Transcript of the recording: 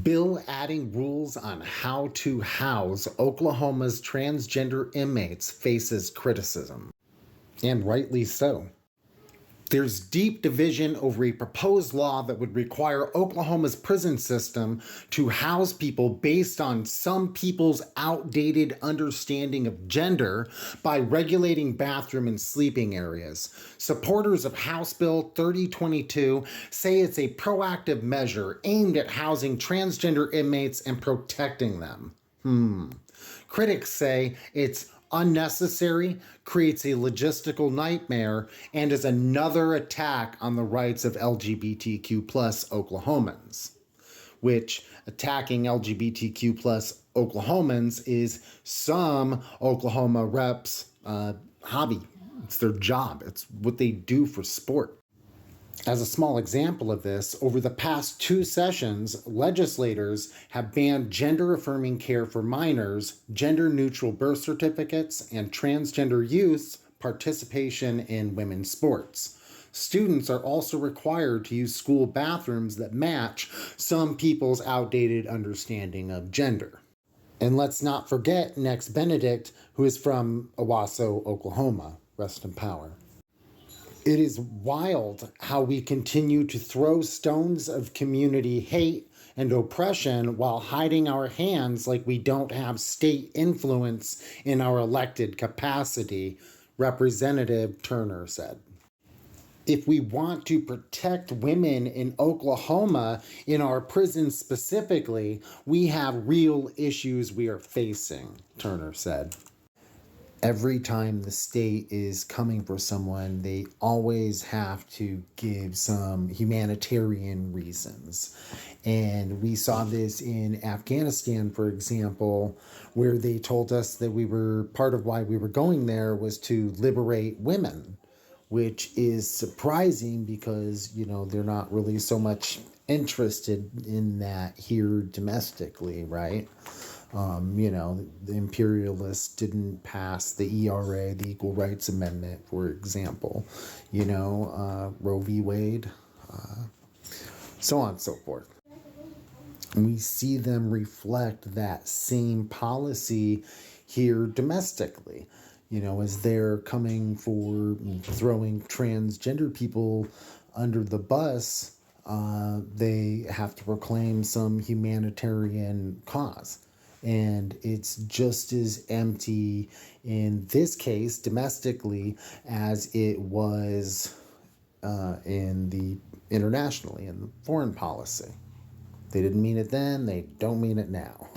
Bill adding rules on how to house Oklahoma's transgender inmates faces criticism, and rightly so. There's deep division over a proposed law that would require Oklahoma's prison system to house people based on some people's outdated understanding of gender by regulating bathroom and sleeping areas. Supporters of House Bill 3022 say it's a proactive measure aimed at housing transgender inmates and protecting them. Critics say it's unnecessary, creates a logistical nightmare, and is another attack on the rights of LGBTQ plus Oklahomans. Which attacking LGBTQ plus Oklahomans is some Oklahoma reps' hobby. It's their job. It's what they do for sport. As a small example of this, over the past 2 sessions, legislators have banned gender-affirming care for minors, gender-neutral birth certificates, and transgender youth's participation in women's sports. Students are also required to use school bathrooms that match some people's outdated understanding of gender. And let's not forget Next Benedict, who is from Owasso, Oklahoma. Rest in power. It is wild how we continue to throw stones of community hate and oppression while hiding our hands like we don't have state influence in our elected capacity, Representative Turner said. If we want to protect women in Oklahoma, in our prisons specifically, we have real issues we are facing, Turner said. Every time the state is coming for someone, they always have to give some humanitarian reasons. And we saw this in Afghanistan, for example, where they told us that part of why we were going there was to liberate women, which is surprising because, they're not really so much interested in that here domestically, right? The imperialists didn't pass the ERA, the Equal Rights Amendment, for example, Roe v. Wade, so on and so forth. And we see them reflect that same policy here domestically, as they're coming for throwing transgender people under the bus, they have to proclaim some humanitarian cause. And it's just as empty in this case, domestically, as it was internationally, in the foreign policy. They didn't mean it then, they don't mean it now,